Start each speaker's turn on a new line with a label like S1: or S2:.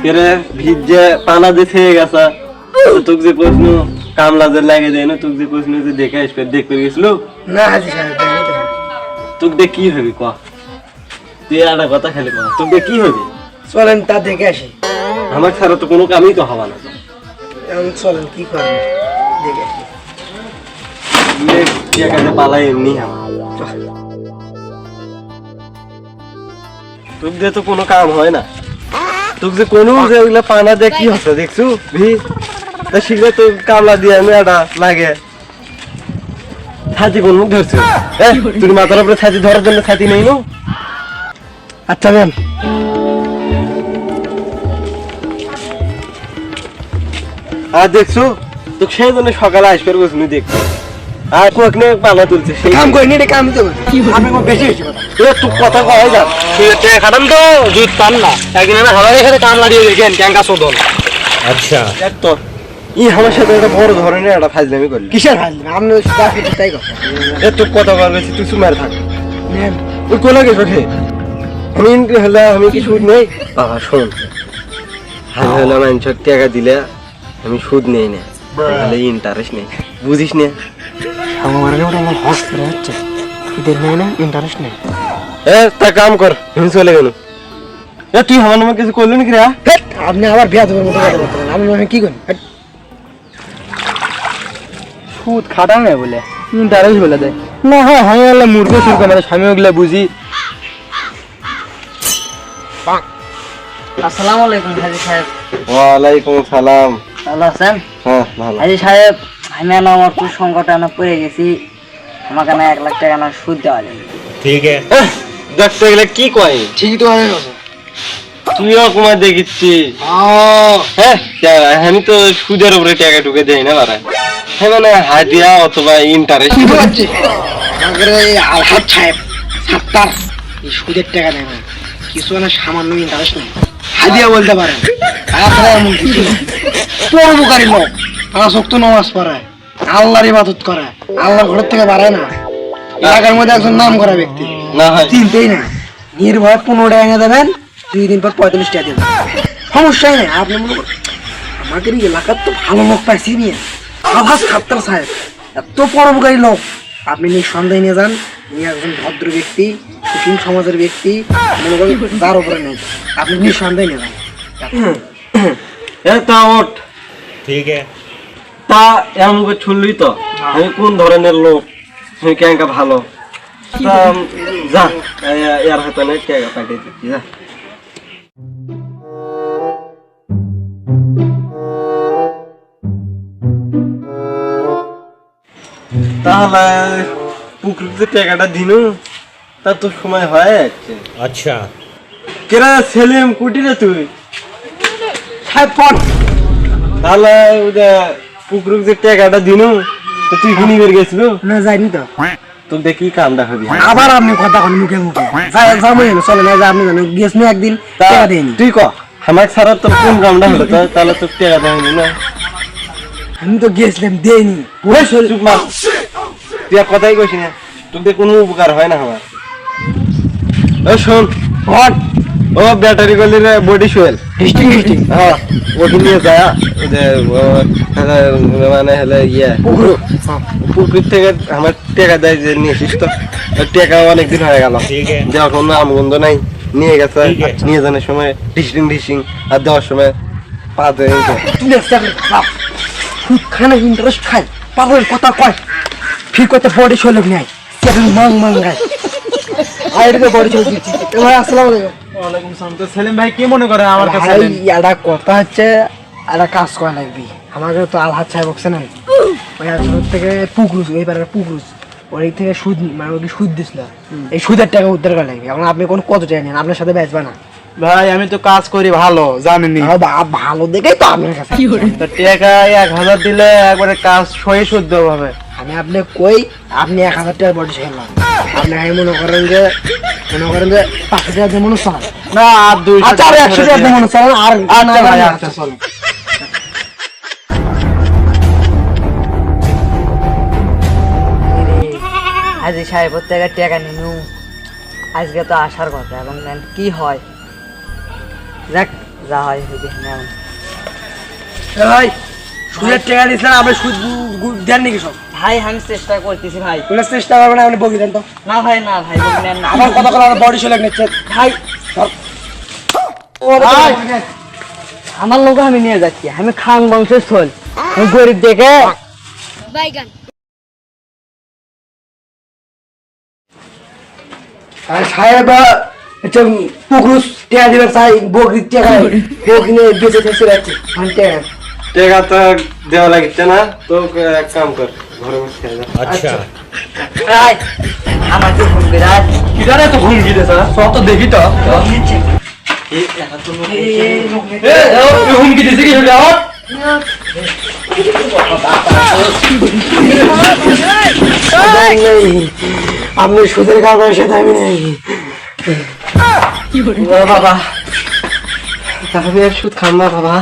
S1: কেরে ভিজে পানা দিয়ে থেকে গেছে তোকে যে প্রশ্ন কামলা যে লাগে দেয় না তোকে যে প্রশ্ন যে দেখে আসবে দেখতে গেছিল
S2: না হাজি সাহেব দেয়নি তো।
S1: তোকে দিয়ে কি হবে ক তুই একটা কথা খেলে ক তোকে দিয়ে কি হবে
S2: চলেন তা দেখে আসি।
S1: আমার ছাড়া তো কোনো কামই তো হবা না
S2: এখন চলেন কি করবেন দেখে আসি।
S1: টাকাতে পালাই এমনি আমার তোকে দিয়ে তো কোনো কাম হয় না তোকে যে কোনো যে ওইগুলা পানা দিয়ে কি হচ্ছে দেখছু ভি তা শীঘ্র তো কামলা দিয়ে আমি একটা লাগে ছাতি কোন মুখ ধরছো তুই মাথার উপরে ছাতি ধরার জন্য ছাতি নেই নো
S2: আচ্ছা ম্যাম
S1: আর দেখছো তো সেই জন্য সকালে আসবে বসনি দেখছো আর কোকনে পানা তুলছে সেই
S2: কাম করিনি রে কাম তো আপনি কোনো বেশি বেশি কথা
S1: তুই কথা কয় যা
S3: তুই টাকা খাটান তো জুত পান না একদিন আমি হাওয়ার এখানে কামলা দিয়ে দেখেন ক্যাঙ্কা শোধন। আচ্ছা
S1: দেখ তো ই আমার সাথে একটা বড় ধরনের একটা ফাজলামি করলি
S2: কিসের হাল আপনি যা কিছু তাই কথা
S1: তুই কথা বলছি তুই সুমার থাক
S2: ম্যাম
S1: ওই কোলা গেছো রে আমি হলে আমি কি সুদ নেই বাবা শোন আমি হলে মানুষের টাকা দিলে আমি সুদ নেই না তাহলে ইন্টারেস্ট নেই বুঝিস না
S2: আমার ওটা আমার হস করে হচ্ছে এদের নেই না ইন্টারেস্ট নেই।
S1: তা কাম কর আমি চলে গেল তুই আমার নামে কিছু করলি নাকি রে
S2: আপনি আবার বিয়া দেবের মতো কথা বলতে পারেন আমি কি করি
S3: সুদ খাটা নেই বলে ইন্টারেস্ট বলে দেয় না হয় আমি আল্লাহ মূর্খ সুরক মানে স্বামী ওগুলা বুঝি।
S4: আসসালামু আলাইকুম হাজি সাহেব।
S1: ওয়ালাইকুম সালাম
S4: ভালো আছেন?
S1: হ্যাঁ ভালো
S4: হাজি সাহেব আমি আমার একটু সংকটে পড়ে গেছি, আমাকে 1 লাখ টাকা সুদ দেওয়া যাবে।
S1: দেখতে গেলে কি কয়
S2: ঠিকই তো হয়ে গেছে
S1: তুইও কুমার দেখিচ্ছি হ্যাঁ আমি তো সুদের উপরে টাকা টুকে দেই না বারা হ্যাঁ মানে হাদিয়া অথবা ইন্টারেস্ট
S2: আমাদের এই আলহাজ সাহেব সাত্তার এই সুদের টাকা দেয় না কিছু মানে সামান্য ইন্টারেস্ট নেই হাদিয়া বলতে পারেন তাছাড়া এমন কিছু পরোপকারী লোক 5 ওয়াক্ত নামাজ পড়ায় আল্লাহর ইবাদত করে আল্লাহর ঘর থেকে বাড়ায় না এলাকার মধ্যে একজন নাম করা ব্যক্তি
S1: না হয়
S2: চিনতেই না নির্ভয় 15 টাকা এনে দেবেন 2 দিন পর 45 টাকা দেবেন সমস্যাই নেই আপনি মনে করেন আমাদের এই এলাকার তো ভালো লোক পাইছি নিয়ে আলহাজ সাত্তার সাহেব এত পরোপকারী লোক আপনি নিঃসন্দেহে নিয়ে যান উনি একজন ভদ্র ব্যক্তি সুশীল সমাজের ব্যক্তি মনে করেন তার উপরে নেই আপনি নিঃসন্দেহে নিয়ে যান
S1: তা ওঠ
S3: ঠিক আছে
S1: তা এমন করে ছুললি তো আমি কোন ধরনের লোক আমি কেঙ্কা ভালো তা যা এর হাতে নাই টাকা পাঠিয়ে দিচ্ছি যা তাহলে পুকুরতে টাকাটা দিনু তা তো সময় হয় যাচ্ছে
S3: আচ্ছা
S1: কেরা সেলিম কুটিরে তুই
S2: সাহেব পট
S1: তাহলে ওটা পুকুরুক যে টাকাটা দিনু তো তুই কিনি বের গেছিল
S2: না যাইনি তো
S1: তোর দেখি কামটা হবে
S2: আবার আপনি কথা বলেন মুখে মুখে যাই যাবো চলে না আপনি জানেন গিয়েছেন একদিন টাকা দেয়নি
S1: তুই ক আমার ছাড়া তোর কোন কামটা হলো তাহলে তোর টাকা দেয়নি না
S2: আমি তো গিয়েছিলাম দেয়নি
S1: ওই চুপ মার তুই আর কথাই কইস না তোকে কোনো উপকার হয় না আমার ও শোন
S2: পট
S1: ও ব্যাটারি গলির বডি শুয়েল
S2: হিস্টিং হিস্টিং
S1: হ্যাঁ ওটি নিয়ে যায় যে মানে হলে ইয়ে পুকুর থেকে আমার টাকা দেয় যে নিয়েছিস তো টাকা অনেকদিন হয়ে গেল যখন আমগন্ধ নাই নিয়ে গেছে নিয়ে যাওয়ার সময় ঢিসিং আর দেওয়ার সময় পা ধরে
S2: তুই সুদ খানে ইন্টারেস্ট খায় পাগলের কথা কয় ঠিক কথা বডি শোলক নাই সেটা মাং মাং গায় আইডিতে বডি শোলক দিচ্ছি ভাই আসসালামু আলাইকুম
S3: ওয়ালাইকুম সালাম। তো সেলিম ভাই কি মনে করে আমার কাছে
S2: ভাই একটা কথা হচ্ছে একটা কাজ করা লাগবে আমাকে তো আলহাজ সাহেব বলছে না ওই আসলে থেকে পুকুরুস এইবারে পুকুরুস ওই থেকে সুদ মানে ওই সুদ দিছিল এই সুদের টাকা উদ্ধার করা লাগবে এখন আপনি কোন কত টাকা নেন আপনার সাথে বেচবা না
S3: ভাই আমি তো কাজ করি ভালো জানেননি
S2: ভালো দেখেই তো আপনার কাছে
S3: তো টাকা 1000 দিলে একবারে কাজ সহি শুদ্ধ হবে।
S2: আমি আপনি কই আপনি 1000 টাকা বডি খেলাম আপনি আমি মনে করেন যে 500 টাকা দিয়ে মনে চালান
S3: না আর 200
S2: আচ্ছা 100 টাকা দিয়ে মনে চালান আর
S3: আচ্ছা ভাই আচ্ছা চলো
S4: হাজি সাহেব থেকে টাকা নিনু আজকে তো আসার কথা এবং কি হয় দেখ যা হয় হবে নেন।
S2: ভাই সুদের টাকা দিচ্ছেন আপনি সুদ দেন নাকি সব?
S4: ভাই আমি চেষ্টা করতেছি ভাই।
S2: কোনো চেষ্টা করবেন না, আপনি বকি দেন তো।
S4: না ভাই না ভাই নেন না।
S2: আমার কথা কথা বডি শোলে নিচ্ছে
S4: ভাই ভাই, আমার লোক আমি নিয়ে যাচ্ছি, আমি খান বংশের ছোল, আমি গরিব দেখে
S5: বাইগান
S2: আর সাহেব হচ্ছে পুকুর টাকা দিবেন চাই বকরির টাকা বকরি নিয়ে বেঁচে বেঁচে যাচ্ছে আমি টাকা
S1: টাকা তো দেওয়া লাগছে না, তো এক কাম কর, ঘরে বসে খেয়ে যা।
S2: আচ্ছা
S4: ভাই আমাকে ফোন করে আজ
S3: কিদারে তো ঘুম গিয়েছে সব তো দেখি তো হুমকি দিছে কি
S2: আপনি সুদের কারবার সাথে আমি নেই
S1: বাবা তাহলে সুদ খাম না বাবা।